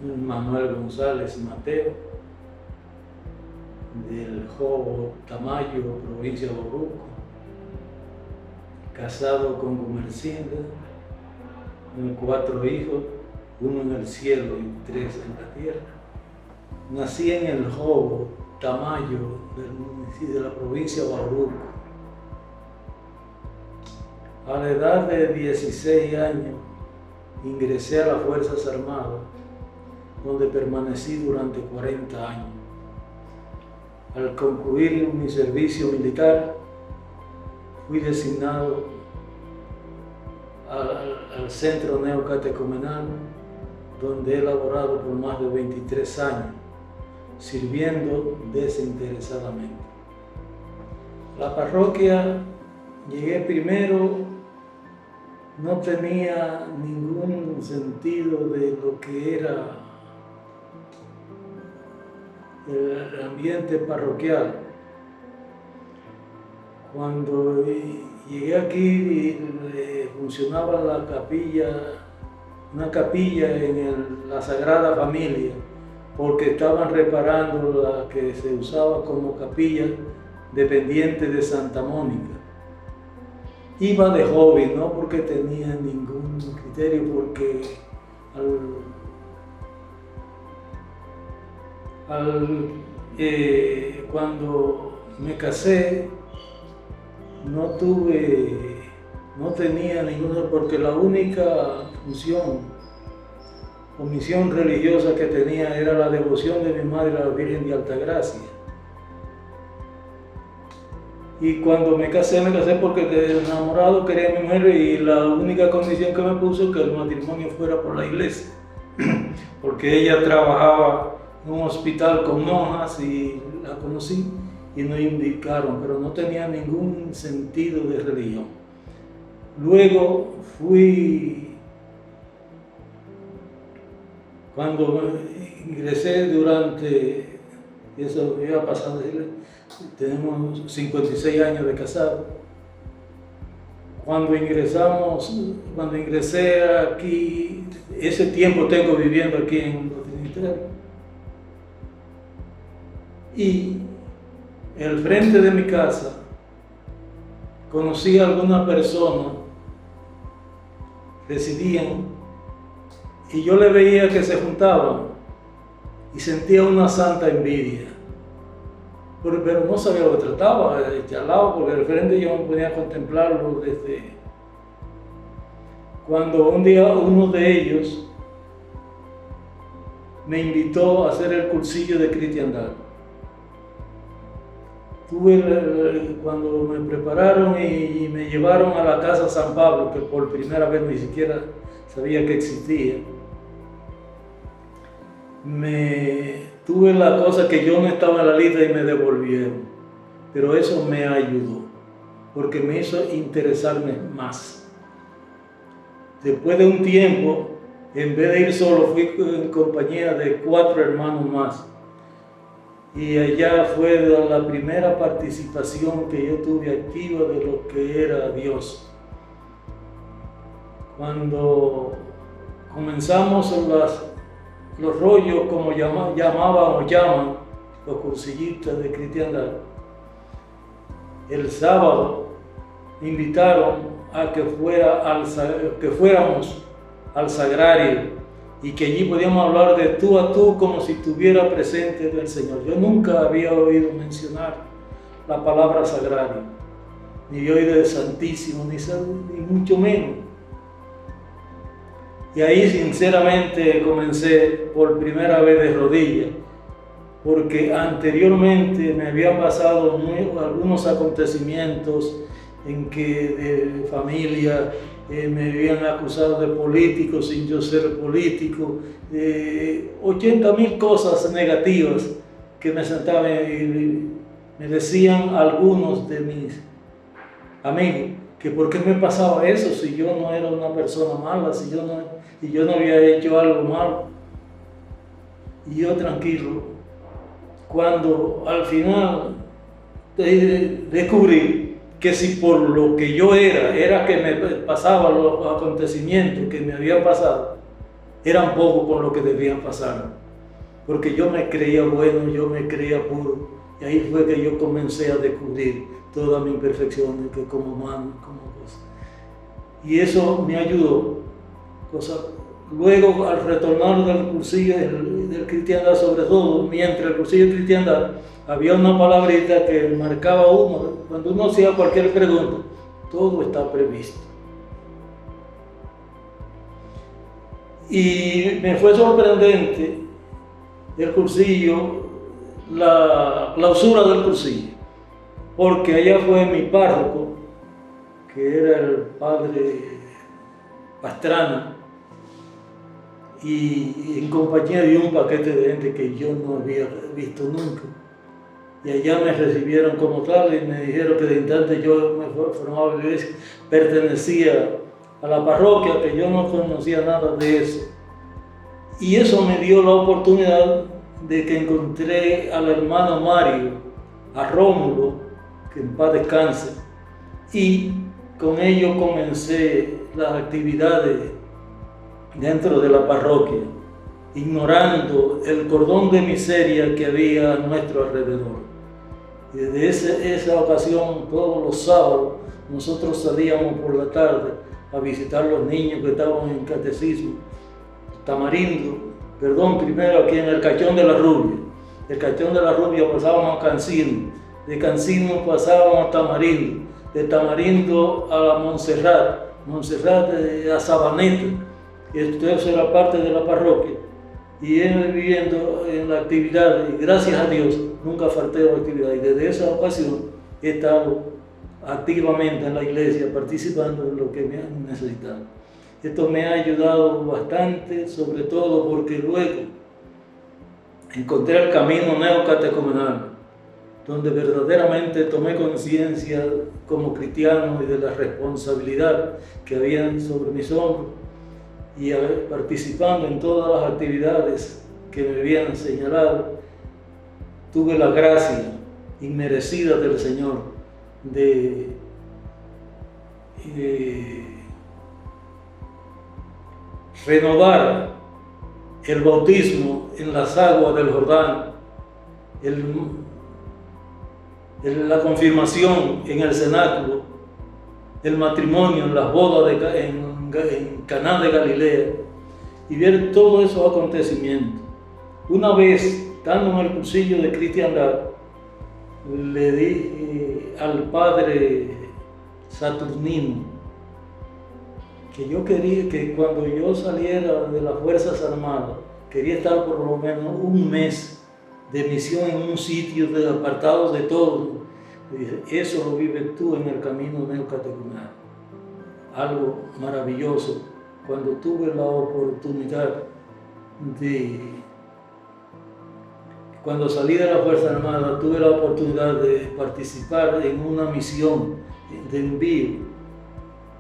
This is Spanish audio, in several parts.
Manuel González Mateo, del Jobo Tamayo, provincia de Bauruco, casado con Gumercinda, con 4 hijos, 1 en el cielo y 3 en la tierra. Nací en el Jobo Tamayo del municipio de la provincia de Bauruco. A la edad de 16 años ingresé a las Fuerzas Armadas, donde permanecí durante 40 años. Al concluir mi servicio militar, fui designado al Centro Neocatecumenal, donde he laborado por más de 23 años, sirviendo desinteresadamente. La parroquia llegué primero, no tenía ningún sentido de lo que era el ambiente parroquial. Cuando llegué aquí funcionaba la capilla, una capilla en la Sagrada Familia, porque estaban reparando la que se usaba como capilla dependiente de Santa Mónica. Iba de hobby, no porque tenía ningún criterio, porque cuando me casé no tenía ninguna, porque la única función o misión religiosa que tenía era la devoción de mi madre a la Virgen de Altagracia. Y cuando me casé porque de enamorado quería a mi mujer, y la única condición que me puso que el matrimonio fuera por la iglesia, porque ella trabajaba en un hospital con monjas y la conocí y nos indicaron, pero no tenía ningún sentido de religión. Luego cuando ingresé eso iba pasando, tenemos 56 años de casado. Cuando ingresé aquí, ese tiempo tengo viviendo aquí en los Trinitarios. Y al frente de mi casa conocí a algunas personas, residían, y yo le veía que se juntaban y sentía una santa envidia. Pero no sabía lo que trataba, charlaba, porque al frente yo me ponía a contemplarlo desde... Cuando un día uno de ellos me invitó a hacer el cursillo de cristiandad. Cuando me prepararon y me llevaron a la Casa San Pablo, que por primera vez ni siquiera sabía que existía, tuve la cosa que yo no estaba en la lista y me devolvieron, pero eso me ayudó, porque me hizo interesarme más. Después de un tiempo, en vez de ir solo, fui en compañía de 4 hermanos más, y allá fue la primera participación que yo tuve activa de lo que era Dios. Cuando comenzamos los rollos, como llaman los cursillistas de cristiandad, el sábado me invitaron a que fuéramos al sagrario y que allí podíamos hablar de tú a tú como si estuviera presente del Señor. Yo nunca había oído mencionar la palabra sagrario, ni oído de santísimo, ni mucho menos. Y ahí sinceramente comencé por primera vez de rodillas, porque anteriormente me habían pasado algunos acontecimientos en que de familia me habían acusado de político sin yo ser político, 80.000 cosas negativas que me sentaban y me decían algunos de mis amigos que por qué me pasaba eso si yo no era una persona mala, si yo no había hecho algo malo. Y yo tranquilo, cuando al final descubrí que si por lo que yo era que me pasaban los acontecimientos que me habían pasado, eran poco con lo que debían pasar, porque yo me creía bueno, yo me creía puro, y ahí fue que yo comencé a descubrir todas mis imperfecciones, que como humano, como cosa. Y eso me ayudó. Luego, al retornar del cursillo del cristiandad, sobre todo, mientras el cursillo de cristiandad, había una palabrita que marcaba uno, cuando uno hacía cualquier pregunta, todo está previsto. Y me fue sorprendente el cursillo, la clausura del cursillo, porque allá fue mi párroco, que era el padre Pastrana, y en compañía de un paquete de gente que yo no había visto nunca. Y allá me recibieron como tal y me dijeron que de instante yo me formaba la iglesia, pertenecía a la parroquia, que yo no conocía nada de eso. Y eso me dio la oportunidad de que encontré al hermano Mario, a Rómulo, que en paz descanse, y con ellos comencé las actividades dentro de la parroquia, ignorando el cordón de miseria que había a nuestro alrededor. Y desde esa ocasión, todos los sábados, nosotros salíamos por la tarde a visitar a los niños que estaban en catecismo. Primero aquí en el Cachón de la Rubia. Del Cachón de la Rubia pasábamos a Cancino, de Cancino pasábamos a Tamarindo, de Tamarindo a la Montserrat a Sabaneta. Y eso era parte de la parroquia. Y él viviendo en la actividad, y gracias a Dios, nunca falté a la actividad. Y desde esa ocasión he estado activamente en la iglesia, participando en lo que me han necesitado. Esto me ha ayudado bastante, sobre todo porque luego encontré el camino neocatecumenal, donde verdaderamente tomé conciencia como cristiano y de la responsabilidad que había sobre mis hombros, y participando en todas las actividades que me habían señalado, tuve la gracia inmerecida del Señor de renovar el bautismo en las aguas del Jordán, la confirmación en el cenáculo, el matrimonio en las bodas en Caná de Galilea, y ver todos esos acontecimientos. Una vez, estando en el cursillo de cristiandad, le dije al padre Saturnino que yo quería que cuando yo saliera de las Fuerzas Armadas, quería estar por lo menos un mes de misión en un sitio apartado de todo. Le dije, eso lo vives tú en el camino neocatecumenal. Algo maravilloso. Cuando tuve la oportunidad cuando salí de la Fuerza Armada, tuve la oportunidad de participar en una misión de envío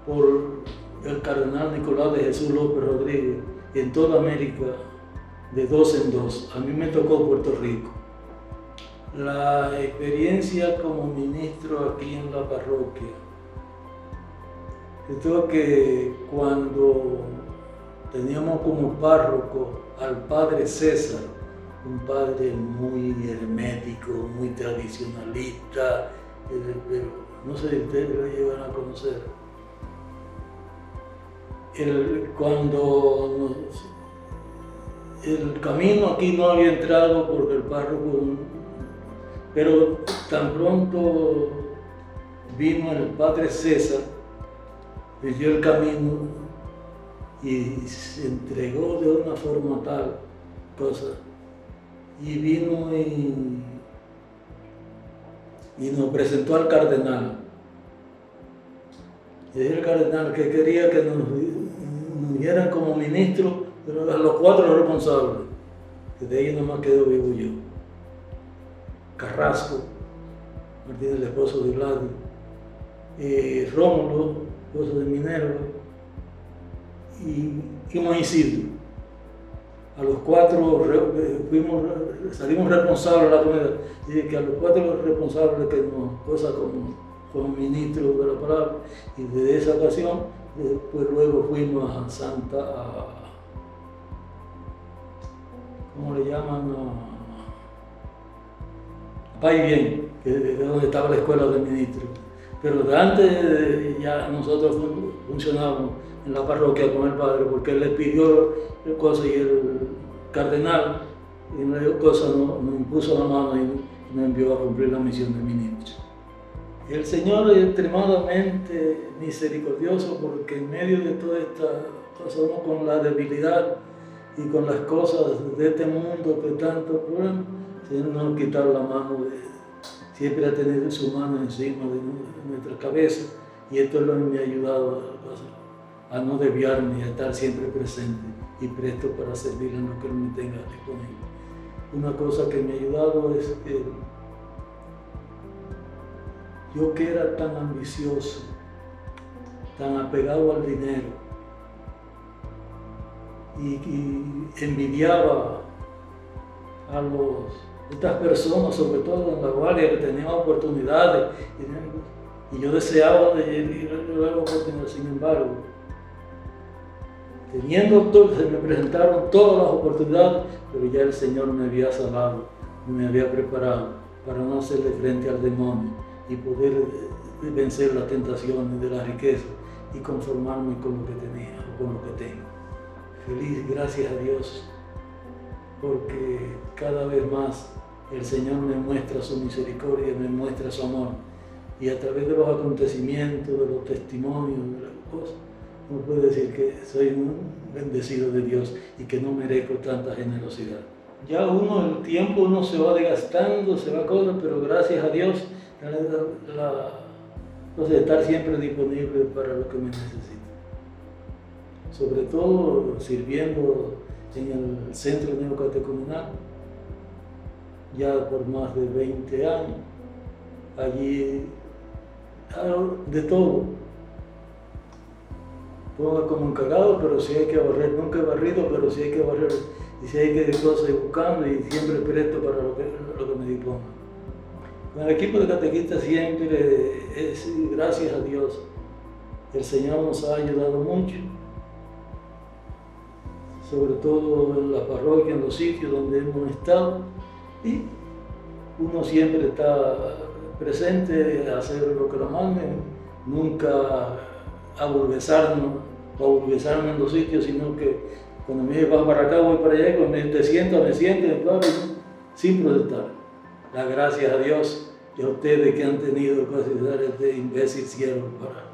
por el cardenal Nicolás de Jesús López Rodríguez en toda América, de 2 en 2. A mí me tocó Puerto Rico. La experiencia como ministro aquí en la parroquia, creo que cuando teníamos como párroco al padre César, un padre muy hermético, muy tradicionalista, no sé si ustedes lo llegan a conocer. Cuando el camino aquí no había entrado porque el párroco, pero tan pronto vino el padre César, pidió el camino y se entregó de una forma tal cosa, y vino y nos presentó al cardenal. Y el cardenal que quería que nos dieran como ministro, pero a los 4 responsables, que de ahí nomás quedó vivo yo. Carrasco, Martínez, el esposo de Gladys, Rómulo, esposo de Minerva, y Moisilio. A los 4 salimos responsables de la comunidad. Dice que a los 4 responsables que nos, cosa como ministro de la palabra, y desde esa ocasión, pues luego fuimos ¿cómo le llaman? Va y Bien, que de donde estaba la escuela de ministros. Pero de antes ya nosotros funcionábamos en la parroquia con el padre, porque él le pidió cosas y el cardenal, y me dio cosas, nos impuso la mano y me envió a cumplir la misión de ministro. El Señor es extremadamente misericordioso, porque en medio de toda esta cosa, uno con la debilidad y con las cosas de este mundo que tanto problemas, el Señor no ha quitado la mano siempre ha tenido su mano encima de nuestra cabeza, y esto es lo que me ha ayudado a no desviarme y a estar siempre presente y presto para servir en lo que Él me tenga disponible. Una cosa que me ha ayudado es que yo, que era tan ambicioso, tan apegado al dinero y envidiaba a estas personas, sobre todo en la Guardia, que tenían oportunidades, y yo deseaba ir a la oportunidad. Sin embargo, teniendo todo, se me presentaron todas las oportunidades, pero ya el Señor me había salvado, me había preparado para no hacerle frente al demonio y poder vencer las tentaciones de la riqueza y conformarme con lo que tenía o con lo que tengo. Feliz, gracias a Dios, porque cada vez más el Señor me muestra su misericordia, me muestra su amor, y a través de los acontecimientos, de los testimonios, de las cosas, uno puede decir que soy un bendecido de Dios y que no merezco tanta generosidad. Ya el tiempo uno se va desgastando, se va cosas, pero gracias a Dios, estar siempre disponible para lo que me necesita. Sobre todo sirviendo en el centro neocatecumenal, ya por más de 20 años. Allí hago de todo. Pongo como encargado, pero si hay que barrer, nunca he barrido, pero si hay que barrer, y si hay que cosas buscando, y siempre presto para lo que me disponga. Con el equipo de catequistas siempre, gracias a Dios, el Señor nos ha ayudado mucho, sobre todo en la parroquia, en los sitios donde hemos estado, y uno siempre está presente a hacer lo que lo manden, nunca aburguesarme en los sitios, sino que cuando me dice vas para acá, voy para allá, y cuando me siento, sin protestar. Las gracias a Dios y a ustedes que han tenido capacidades de imbécil cielo para